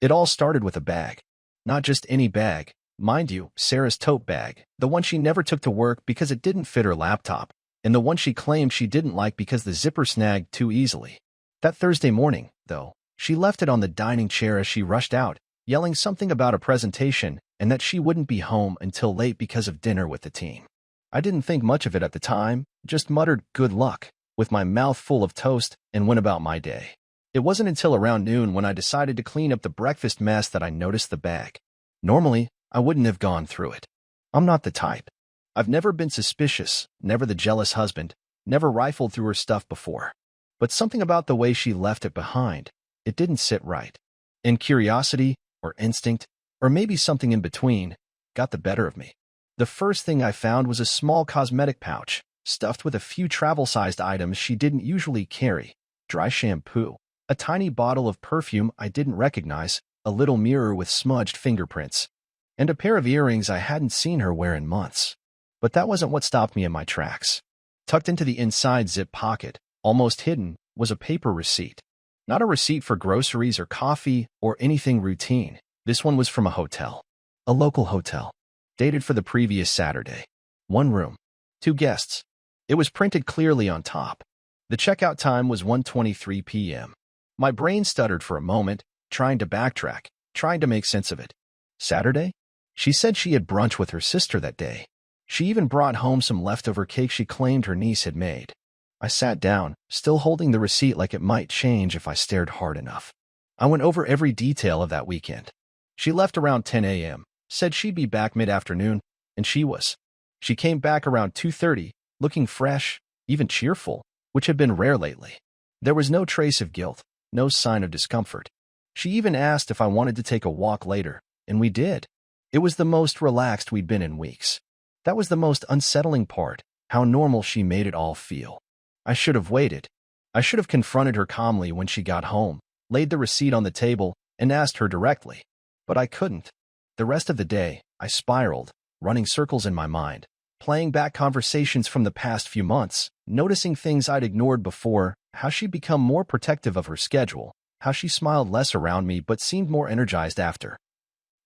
It all started with a bag. Not just any bag. Mind you, Sarah's tote bag, the one she never took to work because it didn't fit her laptop, and the one she claimed she didn't like because the zipper snagged too easily. That Thursday morning, though, she left it on the dining chair as she rushed out, yelling something about a presentation and that she wouldn't be home until late because of dinner with the team. I didn't think much of it at the time, just muttered good luck, with my mouth full of toast, and went about my day. It wasn't until around noon when I decided to clean up the breakfast mess that I noticed the bag. Normally, I wouldn't have gone through it. I'm not the type. I've never been suspicious, never the jealous husband, never rifled through her stuff before. But something about the way she left it behind, it didn't sit right. And curiosity, or instinct, or maybe something in between, got the better of me. The first thing I found was a small cosmetic pouch, stuffed with a few travel-sized items she didn't usually carry: dry shampoo, a tiny bottle of perfume I didn't recognize, a little mirror with smudged fingerprints, and a pair of earrings I hadn't seen her wear in months. But that wasn't what stopped me in my tracks. Tucked into the inside zip pocket, almost hidden, was a paper receipt. Not a receipt for groceries or coffee or anything routine. This one was from a hotel. A local hotel. Dated for the previous Saturday. 1 room. 2 guests. It was printed clearly on top. The checkout time was 1:23 p.m. My brain stuttered for a moment, trying to backtrack, trying to make sense of it. Saturday? She said she had brunch with her sister that day. She even brought home some leftover cake she claimed her niece had made. I sat down, still holding the receipt like it might change if I stared hard enough. I went over every detail of that weekend. She left around 10 a.m., said she'd be back mid-afternoon, and she was. She came back around 2:30, looking fresh, even cheerful, which had been rare lately. There was no trace of guilt, no sign of discomfort. She even asked if I wanted to take a walk later, and we did. It was the most relaxed we'd been in weeks. That was the most unsettling part, how normal she made it all feel. I should have waited. I should have confronted her calmly when she got home, laid the receipt on the table, and asked her directly. But I couldn't. The rest of the day, I spiraled, running circles in my mind, playing back conversations from the past few months, noticing things I'd ignored before, how she'd become more protective of her schedule, how she smiled less around me but seemed more energized after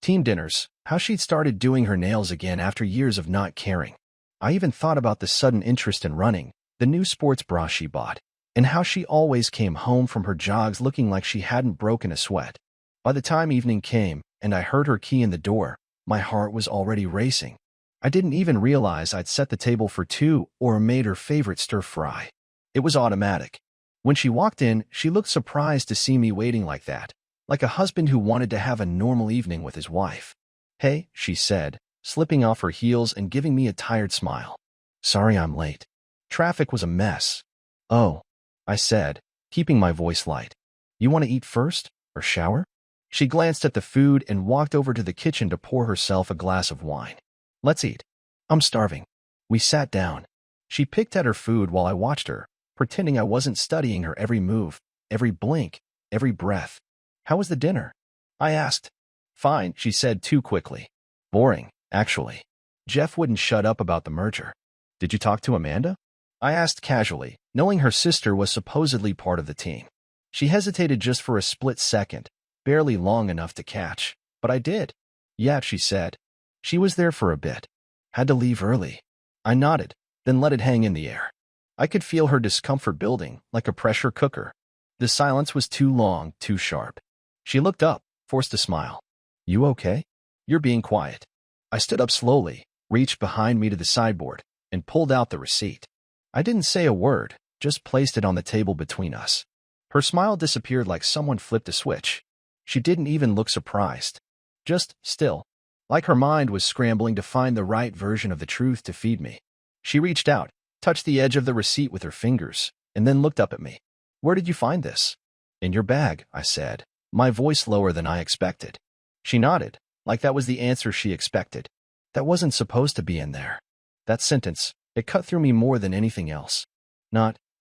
team dinners, how she'd started doing her nails again after years of not caring. I even thought about the sudden interest in running, the new sports bra she bought, and how she always came home from her jogs looking like she hadn't broken a sweat. By the time evening came, and I heard her key in the door, my heart was already racing. I didn't even realize I'd set the table for 2 or made her favorite stir-fry. It was automatic. When she walked in, she looked surprised to see me waiting like that, like a husband who wanted to have a normal evening with his wife. "Hey," she said, slipping off her heels and giving me a tired smile. "Sorry I'm late. Traffic was a mess." "Oh," I said, keeping my voice light. "You want to eat first, or shower?" She glanced at the food and walked over to the kitchen to pour herself a glass of wine. "Let's eat. I'm starving." We sat down. She picked at her food while I watched her, pretending I wasn't studying her every move, every blink, every breath. "How was the dinner?" I asked. "Fine," she said too quickly. "Boring, actually. Jeff wouldn't shut up about the merger." "Did you talk to Amanda?" I asked casually, knowing her sister was supposedly part of the team. She hesitated just for a split second, barely long enough to catch. "But I did." "Yeah," she said. "She was there for a bit. Had to leave early." I nodded, then let it hang in the air. I could feel her discomfort building, like a pressure cooker. The silence was too long, too sharp. She looked up, forced a smile. "You okay?" "You're being quiet." I stood up slowly, reached behind me to the sideboard, and pulled out the receipt. I didn't say a word, just placed it on the table between us. Her smile disappeared like someone flipped a switch. She didn't even look surprised. Just still, like her mind was scrambling to find the right version of the truth to feed me. She reached out, touched the edge of the receipt with her fingers, and then looked up at me. "Where did you find this?" "In your bag," I said, my voice lower than I expected. She nodded, like that was the answer she expected. That wasn't supposed to be in there. That sentence, it cut through me more than anything else.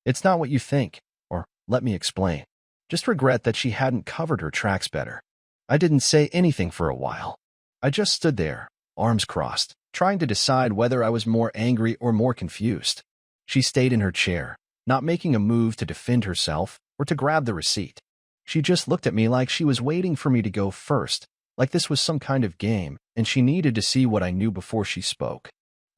It's not what you think, or, let me explain. Just regret that she hadn't covered her tracks better. I didn't say anything for a while. I just stood there, arms crossed, trying to decide whether I was more angry or more confused. She stayed in her chair, not making a move to defend herself or to grab the receipt. She just looked at me like she was waiting for me to go first, like this was some kind of game, and she needed to see what I knew before she spoke.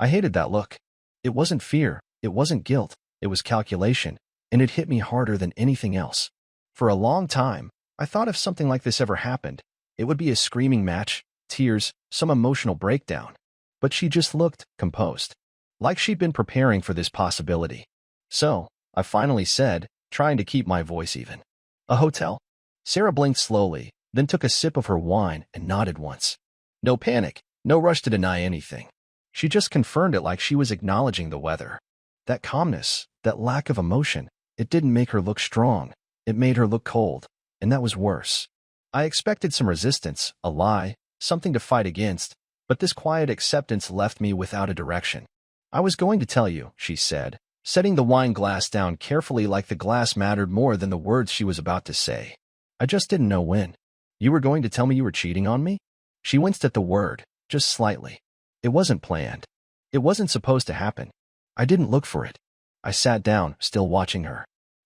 I hated that look. It wasn't fear, it wasn't guilt, it was calculation, and it hit me harder than anything else. For a long time, I thought if something like this ever happened, it would be a screaming match, tears, some emotional breakdown. But she just looked composed, like she'd been preparing for this possibility. So, I finally said, trying to keep my voice even. A hotel? Sarah blinked slowly, then took a sip of her wine and nodded once. No panic, no rush to deny anything. She just confirmed it like she was acknowledging the weather. That calmness, that lack of emotion, it didn't make her look strong. It made her look cold, and that was worse. I expected some resistance, a lie, something to fight against, but this quiet acceptance left me without a direction. I was going to tell you, she said, setting the wine glass down carefully like the glass mattered more than the words she was about to say. I just didn't know when. You were going to tell me you were cheating on me? She winced at the word, just slightly. It wasn't planned. It wasn't supposed to happen. I didn't look for it. I sat down, still watching her.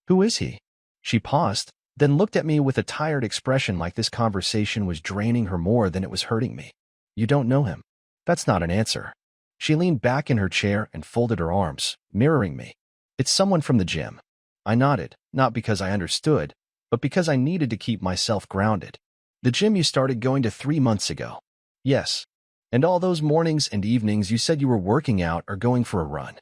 Who is he? She paused, then looked at me with a tired expression like this conversation was draining her more than it was hurting me. You don't know him. That's not an answer. She leaned back in her chair and folded her arms, mirroring me. It's someone from the gym. I nodded, not because I understood, but because I needed to keep myself grounded. The gym you started going to 3 months ago. Yes. And all those mornings and evenings you said you were working out or going for a run.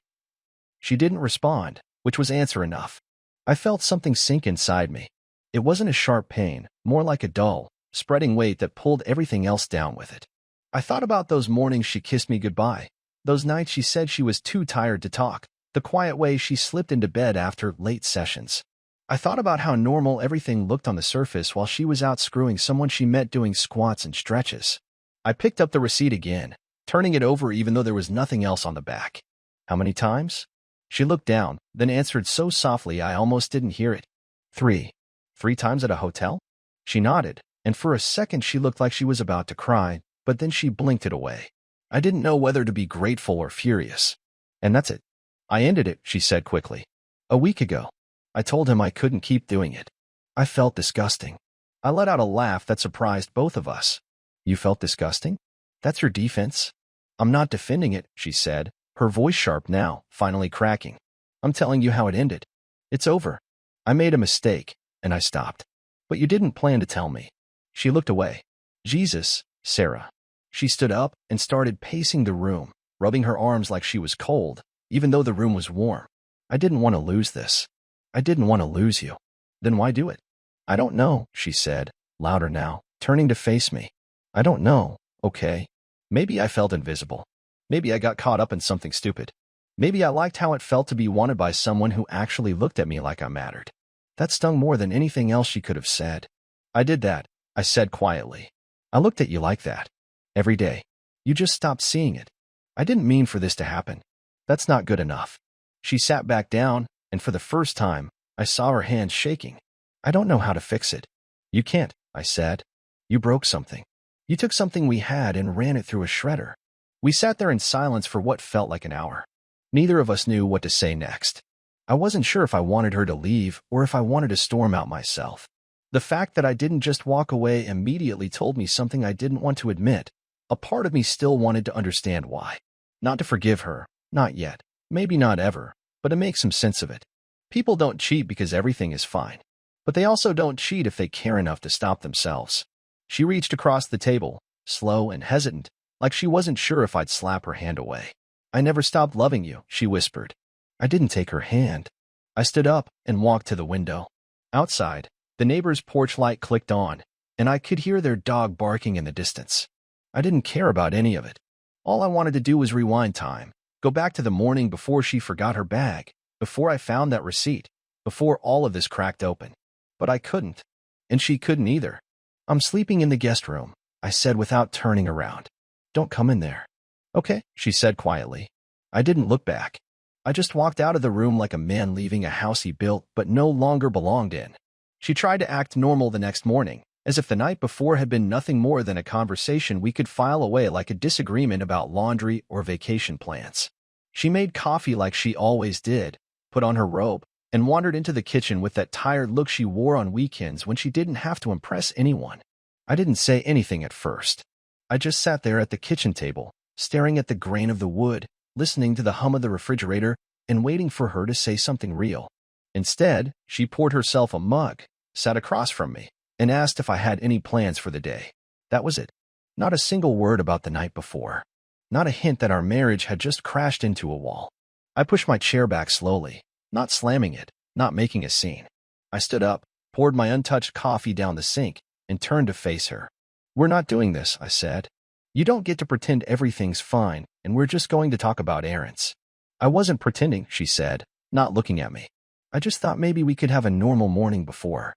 She didn't respond, which was answer enough. I felt something sink inside me. It wasn't a sharp pain, more like a dull, spreading weight that pulled everything else down with it. I thought about those mornings she kissed me goodbye, those nights she said she was too tired to talk, the quiet way she slipped into bed after late sessions. I thought about how normal everything looked on the surface while she was out screwing someone she met doing squats and stretches. I picked up the receipt again, turning it over even though there was nothing else on the back. How many times? She looked down, then answered so softly I almost didn't hear it. 3. 3 times at a hotel? She nodded, and for a second she looked like she was about to cry, but then she blinked it away. I didn't know whether to be grateful or furious. And that's it. I ended it, she said quickly. A week ago. I told him I couldn't keep doing it. I felt disgusting. I let out a laugh that surprised both of us. You felt disgusting? That's your defense? I'm not defending it, she said, her voice sharp now, finally cracking. I'm telling you how it ended. It's over. I made a mistake, and I stopped. But you didn't plan to tell me. She looked away. Jesus, Sarah. She stood up and started pacing the room, rubbing her arms like she was cold, even though the room was warm. I didn't want to lose this. I didn't want to lose you. Then why do it? I don't know, she said, louder now, turning to face me. I don't know, okay. Maybe I felt invisible. Maybe I got caught up in something stupid. Maybe I liked how it felt to be wanted by someone who actually looked at me like I mattered. That stung more than anything else she could have said. I did that, I said quietly. I looked at you like that. Every day. You just stopped seeing it. I didn't mean for this to happen. That's not good enough. She sat back down, and for the first time, I saw her hands shaking. I don't know how to fix it. You can't, I said. You broke something. You took something we had and ran it through a shredder. We sat there in silence for what felt like an hour. Neither of us knew what to say next. I wasn't sure if I wanted her to leave or if I wanted to storm out myself. The fact that I didn't just walk away immediately told me something I didn't want to admit. A part of me still wanted to understand why. Not to forgive her, not yet, maybe not ever, but to make some sense of it. People don't cheat because everything is fine. But they also don't cheat if they care enough to stop themselves. She reached across the table, slow and hesitant, like she wasn't sure if I'd slap her hand away. I never stopped loving you, she whispered. I didn't take her hand. I stood up and walked to the window. Outside, the neighbor's porch light clicked on, and I could hear their dog barking in the distance. I didn't care about any of it. All I wanted to do was rewind time, go back to the morning before she forgot her bag, before I found that receipt, before all of this cracked open. But I couldn't, and she couldn't either. I'm sleeping in the guest room, I said without turning around. Don't come in there. Okay, she said quietly. I didn't look back. I just walked out of the room like a man leaving a house he built but no longer belonged in. She tried to act normal the next morning, as if the night before had been nothing more than a conversation we could file away like a disagreement about laundry or vacation plans. She made coffee like she always did, put on her robe, and wandered into the kitchen with that tired look she wore on weekends when she didn't have to impress anyone. I didn't say anything at first. I just sat there at the kitchen table, staring at the grain of the wood, listening to the hum of the refrigerator, and waiting for her to say something real. Instead, she poured herself a mug, sat across from me, and asked if I had any plans for the day. That was it. Not a single word about the night before. Not a hint that our marriage had just crashed into a wall. I pushed my chair back slowly, not slamming it, not making a scene. I stood up, poured my untouched coffee down the sink, and turned to face her. "We're not doing this," I said. "You don't get to pretend everything's fine, and we're just going to talk about errands." "I wasn't pretending," she said, not looking at me. "I just thought maybe we could have a normal morning before."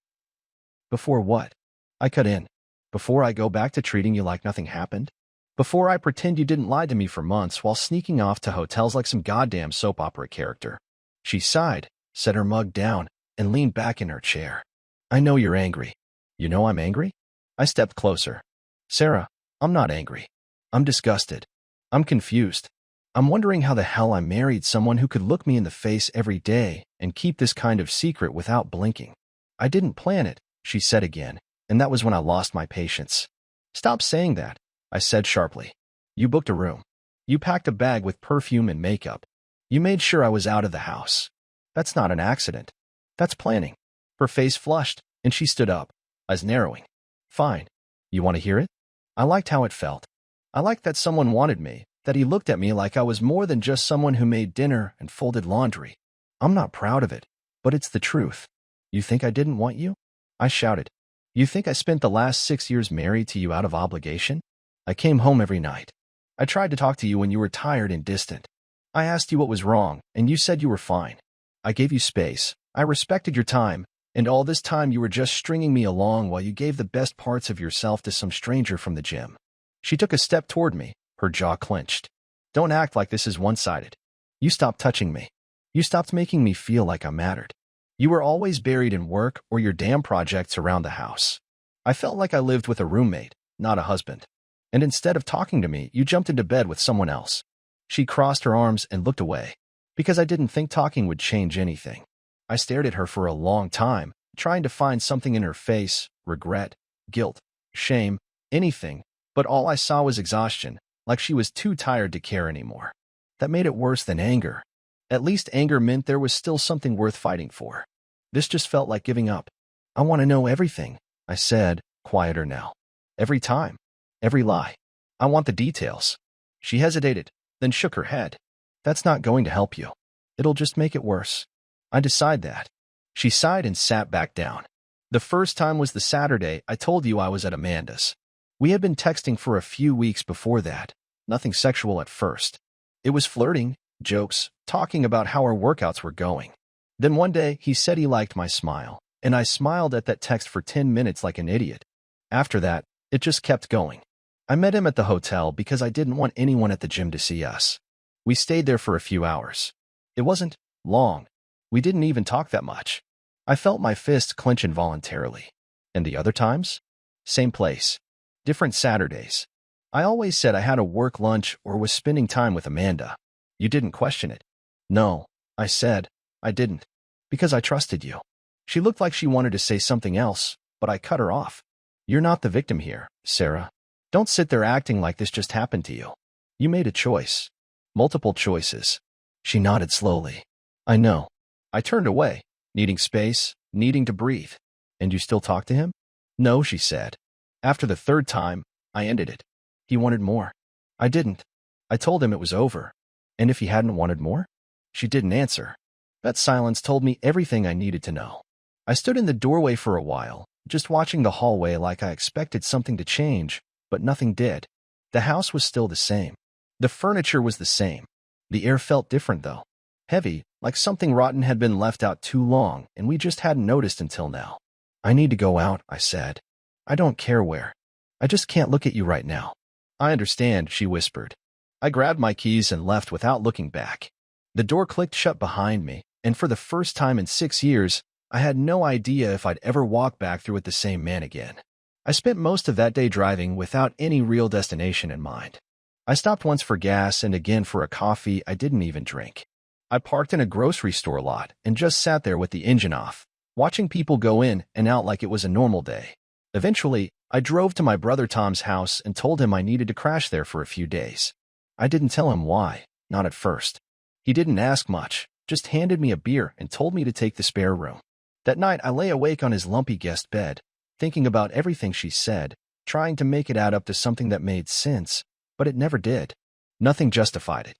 "Before what?" I cut in. "Before I go back to treating you like nothing happened? Before I pretend you didn't lie to me for months while sneaking off to hotels like some goddamn soap opera character?" She sighed, set her mug down, and leaned back in her chair. "I know you're angry." "You know I'm angry?" I stepped closer. "Sarah, I'm not angry. I'm disgusted. I'm confused. I'm wondering how the hell I married someone who could look me in the face every day and keep this kind of secret without blinking." "I didn't plan it," she said again, and that was when I lost my patience. "Stop saying that," I said sharply. "You booked a room. You packed a bag with perfume and makeup. You made sure I was out of the house. That's not an accident. That's planning." Her face flushed, and she stood up, eyes narrowing. "Fine. You want to hear it?" I liked how it felt. I liked that someone wanted me, that he looked at me like I was more than just someone who made dinner and folded laundry. I'm not proud of it, but it's the truth. "You think I didn't want you?" I shouted. "You think I spent the last 6 years married to you out of obligation? I came home every night. I tried to talk to you when you were tired and distant. I asked you what was wrong, and you said you were fine. I gave you space. I respected your time, and all this time you were just stringing me along while you gave the best parts of yourself to some stranger from the gym." She took a step toward me, her jaw clenched. "Don't act like this is one-sided. You stopped touching me. You stopped making me feel like I mattered. You were always buried in work or your damn projects around the house. I felt like I lived with a roommate, not a husband. And instead of talking to me, you jumped into bed with someone else." She crossed her arms and looked away, because I didn't think talking would change anything. I stared at her for a long time, trying to find something in her face, regret, guilt, shame, anything, but all I saw was exhaustion, like she was too tired to care anymore. That made it worse than anger. At least anger meant there was still something worth fighting for. This just felt like giving up. "I want to know everything," I said, quieter now. "Every time. Every lie. I want the details." She hesitated, then shook her head. "That's not going to help you. It'll just make it worse. I decide that." She sighed and sat back down. "The first time was the Saturday I told you I was at Amanda's. We had been texting for a few weeks before that. Nothing sexual at first. It was flirting, jokes, talking about how our workouts were going. Then one day he said he liked my smile, and I smiled at that text for 10 minutes like an idiot. After that, it just kept going. I met him at the hotel because I didn't want anyone at the gym to see us. We stayed there for a few hours. It wasn't long. We didn't even talk that much. I felt my fists clench involuntarily. And the other times? Same place. Different Saturdays. I always said I had a work lunch or was spending time with Amanda. You didn't question it." "No," I said. "I didn't. Because I trusted you." She looked like she wanted to say something else, but I cut her off. "You're not the victim here, Sarah. Don't sit there acting like this just happened to you. You made a choice. Multiple choices." She nodded slowly. "I know." I turned away, needing space, needing to breathe. "And you still talk to him?" "No," she said. "After the third time, I ended it. He wanted more. I didn't. I told him it was over. And if he hadn't wanted more?" She didn't answer. That silence told me everything I needed to know. I stood in the doorway for a while, just watching the hallway like I expected something to change, but nothing did. The house was still the same. The furniture was the same. The air felt different, though. Heavy, like something rotten had been left out too long, and we just hadn't noticed until now. "I need to go out," I said. "I don't care where. I just can't look at you right now." "I understand," she whispered. I grabbed my keys and left without looking back. The door clicked shut behind me, and for the first time in 6 years, I had no idea if I'd ever walk back through with the same man again. I spent most of that day driving without any real destination in mind. I stopped once for gas and again for a coffee I didn't even drink. I parked in a grocery store lot and just sat there with the engine off, watching people go in and out like it was a normal day. Eventually, I drove to my brother Tom's house and told him I needed to crash there for a few days. I didn't tell him why, not at first. He didn't ask much, just handed me a beer and told me to take the spare room. That night, I lay awake on his lumpy guest bed, thinking about everything she said, trying to make it add up to something that made sense, but it never did. Nothing justified it.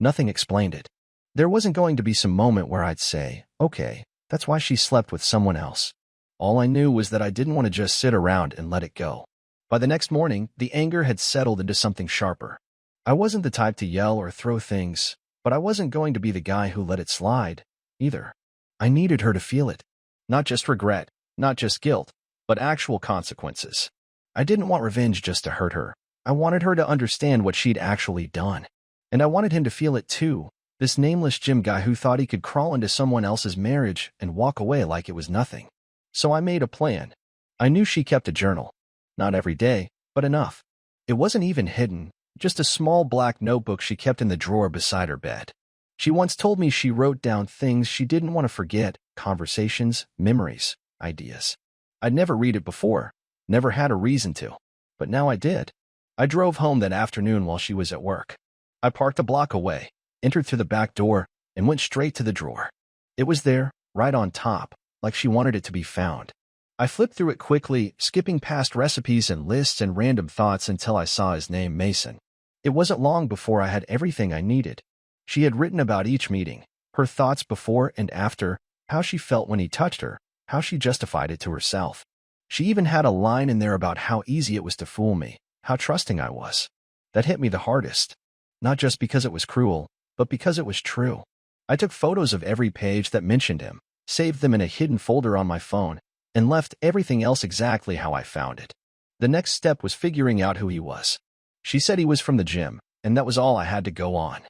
Nothing explained it. There wasn't going to be some moment where I'd say, okay, that's why she slept with someone else. All I knew was that I didn't want to just sit around and let it go. By the next morning, the anger had settled into something sharper. I wasn't the type to yell or throw things, but I wasn't going to be the guy who let it slide, either. I needed her to feel it. Not just regret, not just guilt, but actual consequences. I didn't want revenge just to hurt her. I wanted her to understand what she'd actually done. And I wanted him to feel it too, this nameless gym guy who thought he could crawl into someone else's marriage and walk away like it was nothing. So I made a plan. I knew she kept a journal. Not every day, but enough. It wasn't even hidden, just a small black notebook she kept in the drawer beside her bed. She once told me she wrote down things she didn't want to forget, conversations, memories, ideas. I'd never read it before, never had a reason to, but now I did. I drove home that afternoon while she was at work. I parked a block away, entered through the back door, and went straight to the drawer. It was there, right on top, like she wanted it to be found. I flipped through it quickly, skipping past recipes and lists and random thoughts until I saw his name, Mason. It wasn't long before I had everything I needed. She had written about each meeting, her thoughts before and after, how she felt when he touched her, how she justified it to herself. She even had a line in there about how easy it was to fool me, how trusting I was. That hit me the hardest. Not just because it was cruel, but because it was true. I took photos of every page that mentioned him, saved them in a hidden folder on my phone, and left everything else exactly how I found it. The next step was figuring out who he was. She said he was from the gym, and that was all I had to go on.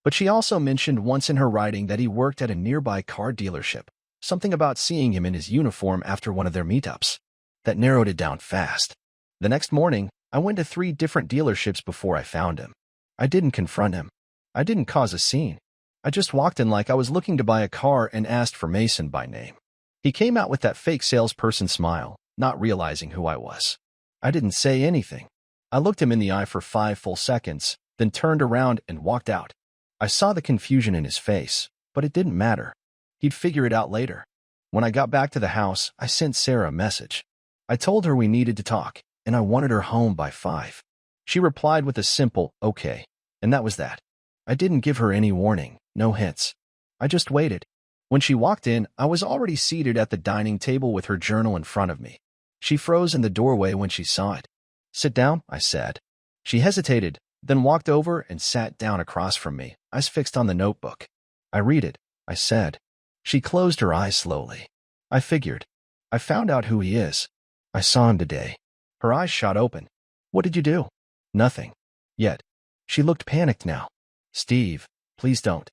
But she also mentioned once in her writing that he worked at a nearby car dealership, something about seeing him in his uniform after one of their meetups. That narrowed it down fast. The next morning, I went to 3 different dealerships before I found him. I didn't confront him. I didn't cause a scene. I just walked in like I was looking to buy a car and asked for Mason by name. He came out with that fake salesperson smile, not realizing who I was. I didn't say anything. I looked him in the eye for 5 full seconds, then turned around and walked out. I saw the confusion in his face, but it didn't matter. He'd figure it out later. When I got back to the house, I sent Sarah a message. I told her we needed to talk, and I wanted her home by 5. She replied with a simple, okay, and that was that. I didn't give her any warning, no hints. I just waited. When she walked in, I was already seated at the dining table with her journal in front of me. She froze in the doorway when she saw it. Sit down, I said. She hesitated, then walked over and sat down across from me, eyes fixed on the notebook. I read it, I said. She closed her eyes slowly. I figured. I found out who he is. I saw him today. Her eyes shot open. What did you do? Nothing. Yet. She looked panicked now. Steve, please don't.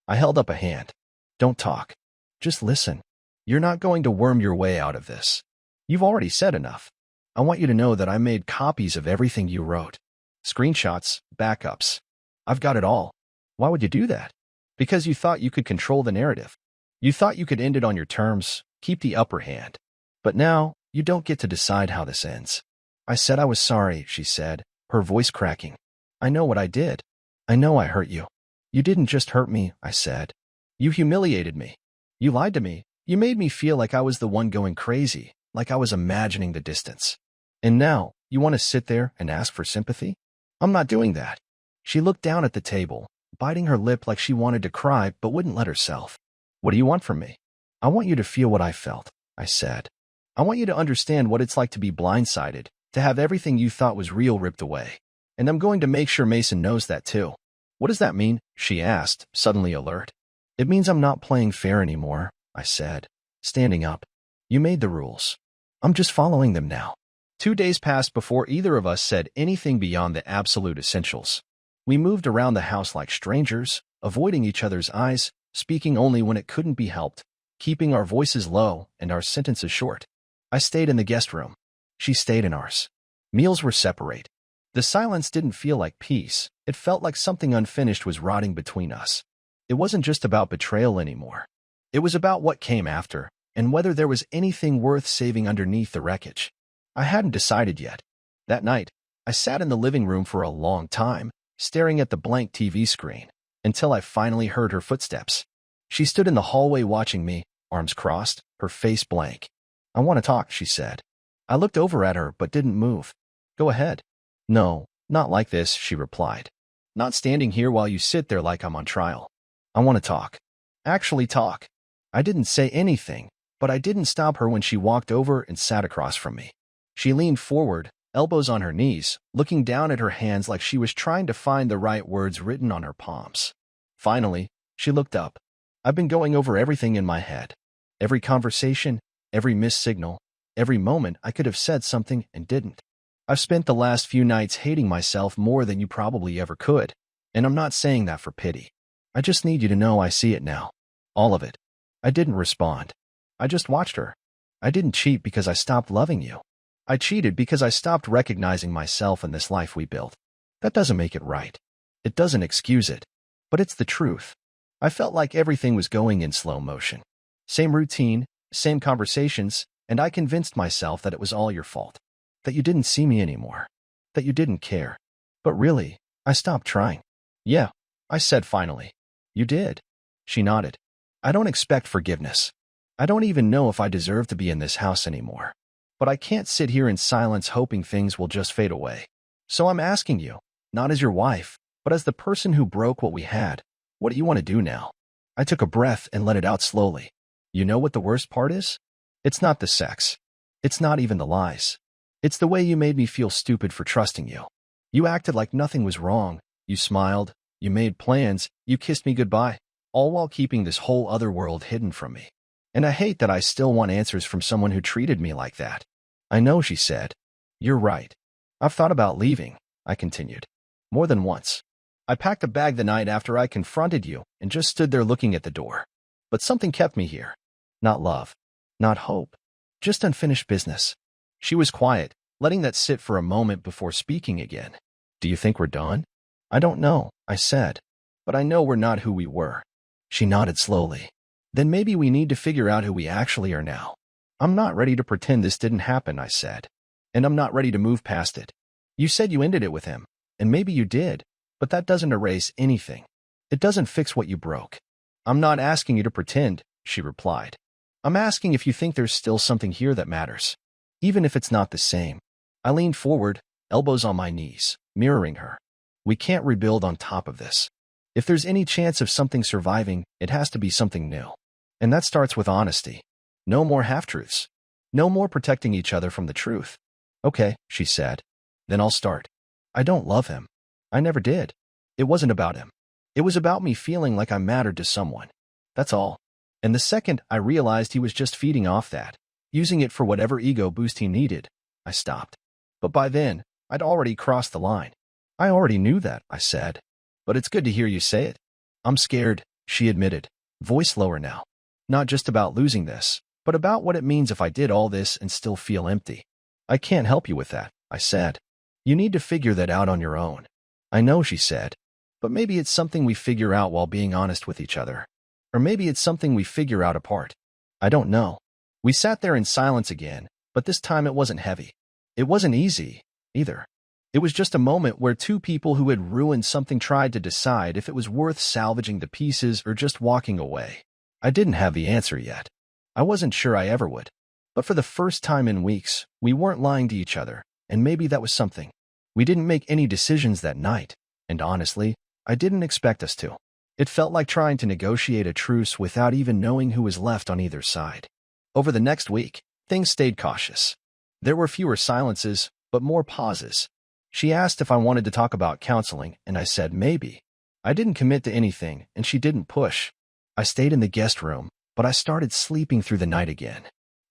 I held up a hand. Don't talk. Just listen. You're not going to worm your way out of this. You've already said enough. I want you to know that I made copies of everything you wrote. Screenshots, backups. I've got it all. Why would you do that? Because you thought you could control the narrative. You thought you could end it on your terms, keep the upper hand. But now, you don't get to decide how this ends. I said I was sorry, she said, her voice cracking. I know what I did. I know I hurt you. You didn't just hurt me, I said. You humiliated me. You lied to me. You made me feel like I was the one going crazy, like I was imagining the distance. And now, you want to sit there and ask for sympathy? I'm not doing that. She looked down at the table, biting her lip like she wanted to cry but wouldn't let herself. What do you want from me? I want you to feel what I felt, I said. I want you to understand what it's like to be blindsided, to have everything you thought was real ripped away. And I'm going to make sure Mason knows that too. What does that mean? She asked, suddenly alert. It means I'm not playing fair anymore, I said, standing up. You made the rules. I'm just following them now. 2 days passed before either of us said anything beyond the absolute essentials. We moved around the house like strangers, avoiding each other's eyes, speaking only when it couldn't be helped, keeping our voices low and our sentences short. I stayed in the guest room. She stayed in ours. Meals were separate. The silence didn't feel like peace. It felt like something unfinished was rotting between us. It wasn't just about betrayal anymore. It was about what came after, and whether there was anything worth saving underneath the wreckage. I hadn't decided yet. That night, I sat in the living room for a long time, staring at the blank TV screen, until I finally heard her footsteps. She stood in the hallway watching me, arms crossed, her face blank. "I want to talk," she said. I looked over at her but didn't move. "Go ahead." "No, not like this," she replied. "Not standing here while you sit there like I'm on trial. I want to talk. Actually talk." I didn't say anything, but I didn't stop her when she walked over and sat across from me. She leaned forward, elbows on her knees, looking down at her hands like she was trying to find the right words written on her palms. Finally, she looked up. "I've been going over everything in my head. Every conversation, every missed signal, every moment I could have said something and didn't. I've spent the last few nights hating myself more than you probably ever could, and I'm not saying that for pity. I just need you to know I see it now. All of it." I didn't respond. I just watched her. I didn't cheat because I stopped loving you. I cheated because I stopped recognizing myself in this life we built. That doesn't make it right. It doesn't excuse it. But it's the truth. I felt like everything was going in slow motion. Same routine, same conversations, and I convinced myself that it was all your fault. That you didn't see me anymore. That you didn't care. But really, I stopped trying. "Yeah," I said finally. "You did." She nodded. "I don't expect forgiveness. I don't even know if I deserve to be in this house anymore. But I can't sit here in silence hoping things will just fade away. So I'm asking you, not as your wife, but as the person who broke what we had, what do you want to do now?" I took a breath and let it out slowly. "You know what the worst part is? It's not the sex. It's not even the lies. It's the way you made me feel stupid for trusting you. You acted like nothing was wrong. You smiled. You made plans. You kissed me goodbye, all while keeping this whole other world hidden from me. And I hate that I still want answers from someone who treated me like that." "I know," she said. "You're right. I've thought about leaving," I continued. "More than once. I packed a bag the night after I confronted you and just stood there looking at the door. But something kept me here. Not love. Not hope. Just unfinished business." She was quiet, letting that sit for a moment before speaking again. "Do you think we're done?" "I don't know," I said. "But I know we're not who we were." She nodded slowly. "Then maybe we need to figure out who we actually are now." "I'm not ready to pretend this didn't happen," I said. "And I'm not ready to move past it. You said you ended it with him, and maybe you did, but that doesn't erase anything. It doesn't fix what you broke." "I'm not asking you to pretend," she replied. "I'm asking if you think there's still something here that matters, even if it's not the same." I leaned forward, elbows on my knees, mirroring her. "We can't rebuild on top of this. If there's any chance of something surviving, it has to be something new. And that starts with honesty. No more half-truths. No more protecting each other from the truth." "Okay," she said. "Then I'll start. I don't love him. I never did. It wasn't about him. It was about me feeling like I mattered to someone. That's all. And the second I realized he was just feeding off that, using it for whatever ego boost he needed, I stopped. But by then, I'd already crossed the line." "I already knew that," I said. "But it's good to hear you say it." "I'm scared," she admitted, voice lower now. "Not just about losing this, but about what it means if I did all this and still feel empty." "I can't help you with that," I said. "You need to figure that out on your own." "I know," she said. "But maybe it's something we figure out while being honest with each other. Or maybe it's something we figure out apart. I don't know." We sat there in silence again, but this time it wasn't heavy. It wasn't easy, either. It was just a moment where two people who had ruined something tried to decide if it was worth salvaging the pieces or just walking away. I didn't have the answer yet. I wasn't sure I ever would. But for the first time in weeks, we weren't lying to each other, and maybe that was something. We didn't make any decisions that night, and honestly, I didn't expect us to. It felt like trying to negotiate a truce without even knowing who was left on either side. Over the next week, things stayed cautious. There were fewer silences, but more pauses. She asked if I wanted to talk about counseling, and I said maybe. I didn't commit to anything, and she didn't push. I stayed in the guest room, but I started sleeping through the night again.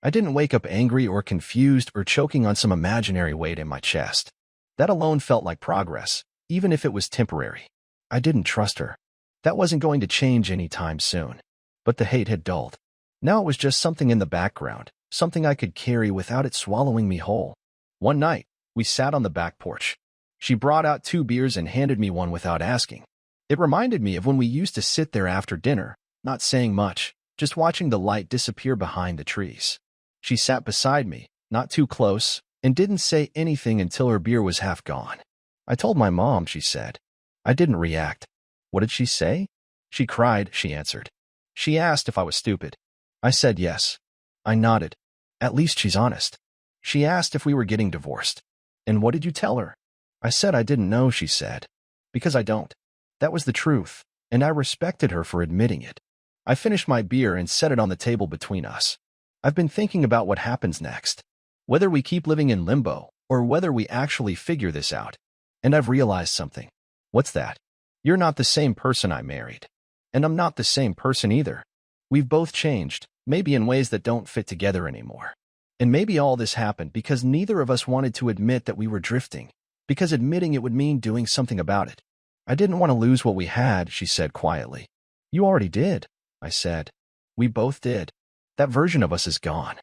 I didn't wake up angry or confused or choking on some imaginary weight in my chest. That alone felt like progress, even if it was temporary. I didn't trust her. That wasn't going to change anytime soon. But the hate had dulled. Now it was just something in the background, something I could carry without it swallowing me whole. One night, we sat on the back porch. She brought out 2 beers and handed me one without asking. It reminded me of when we used to sit there after dinner, not saying much, just watching the light disappear behind the trees. She sat beside me, not too close, and didn't say anything until her beer was half gone. I told my mom, she said. I didn't react. What did she say? She cried, she answered. She asked if I was stupid. I said yes. I nodded. At least she's honest. She asked if we were getting divorced. And what did you tell her? I said I didn't know, she said. Because I don't. That was the truth, and I respected her for admitting it. I finished my beer and set it on the table between us. I've been thinking about what happens next. Whether we keep living in limbo, or whether we actually figure this out. And I've realized something. What's that? You're not the same person I married. And I'm not the same person either. We've both changed, maybe in ways that don't fit together anymore. And maybe all this happened because neither of us wanted to admit that we were drifting, because admitting it would mean doing something about it. I didn't want to lose what we had, she said quietly. You already did, I said. We both did. That version of us is gone.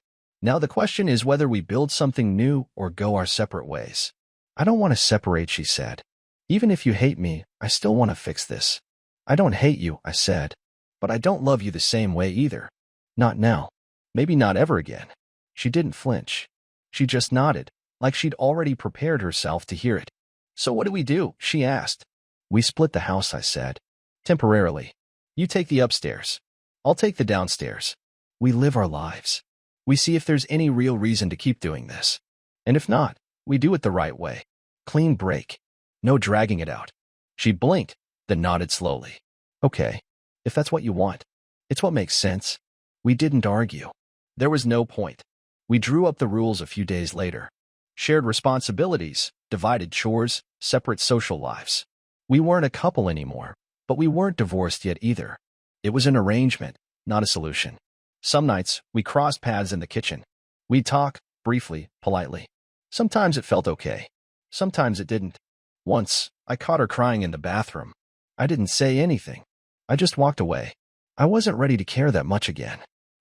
Now the question is whether we build something new or go our separate ways. I don't want to separate, she said. Even if you hate me, I still want to fix this. I don't hate you, I said. But I don't love you the same way either. Not now. Maybe not ever again. She didn't flinch. She just nodded, like she'd already prepared herself to hear it. So what do we do? She asked. We split the house, I said. Temporarily. You take the upstairs. I'll take the downstairs. We live our lives. We see if there's any real reason to keep doing this. And if not, we do it the right way. Clean break. No dragging it out. She blinked, then nodded slowly. Okay. If that's what you want. It's what makes sense. We didn't argue. There was no point. We drew up the rules a few days later. Shared responsibilities, divided chores, separate social lives. We weren't a couple anymore, but we weren't divorced yet either. It was an arrangement, not a solution. Some nights, we crossed paths in the kitchen. We'd talk, briefly, politely. Sometimes it felt okay. Sometimes it didn't. Once, I caught her crying in the bathroom. I didn't say anything. I just walked away. I wasn't ready to care that much again.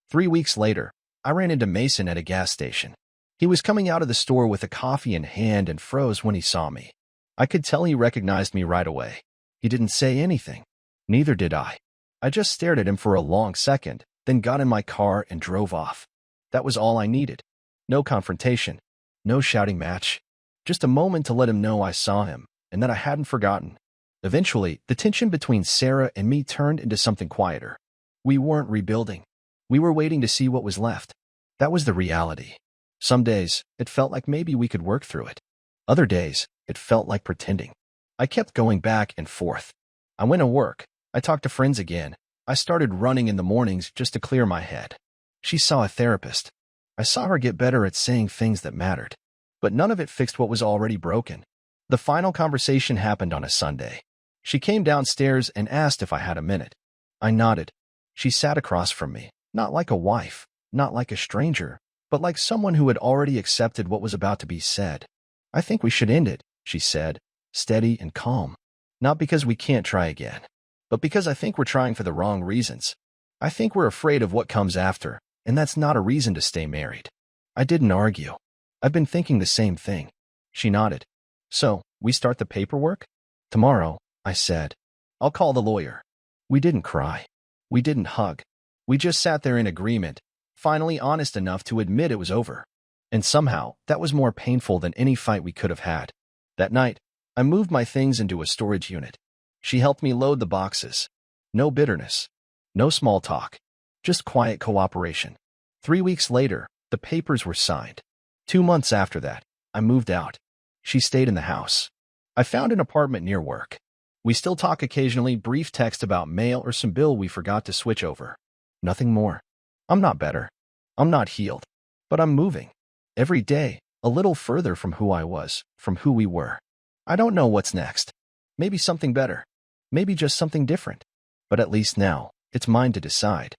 3 weeks later, I ran into Mason at a gas station. He was coming out of the store with a coffee in hand and froze when he saw me. I could tell he recognized me right away. He didn't say anything. Neither did I. I just stared at him for a long second, then got in my car and drove off. That was all I needed. No confrontation. No shouting match. Just a moment to let him know I saw him, and that I hadn't forgotten. Eventually, the tension between Sarah and me turned into something quieter. We weren't rebuilding. We were waiting to see what was left. That was the reality. Some days, it felt like maybe we could work through it. Other days, it felt like pretending. I kept going back and forth. I went to work. I talked to friends again. I started running in the mornings just to clear my head. She saw a therapist. I saw her get better at saying things that mattered. But none of it fixed what was already broken. The final conversation happened on a Sunday. She came downstairs and asked if I had a minute. I nodded. She sat across from me, not like a wife, not like a stranger, but like someone who had already accepted what was about to be said. I think we should end it, she said, steady and calm. Not because we can't try again, but because I think we're trying for the wrong reasons. I think we're afraid of what comes after, and that's not a reason to stay married. I didn't argue. I've been thinking the same thing. She nodded. So, we start the paperwork? Tomorrow, I said. I'll call the lawyer. We didn't cry. We didn't hug. We just sat there in agreement, finally honest enough to admit it was over. And somehow, that was more painful than any fight we could have had. That night, I moved my things into a storage unit. She helped me load the boxes. No bitterness. No small talk. Just quiet cooperation. 3 weeks later, the papers were signed. 2 months after that, I moved out. She stayed in the house. I found an apartment near work. We still talk occasionally, brief text about mail or some bill we forgot to switch over. Nothing more. I'm not better. I'm not healed. But I'm moving. Every day, a little further from who I was, from who we were. I don't know what's next. Maybe something better. Maybe just something different. But at least now, it's mine to decide.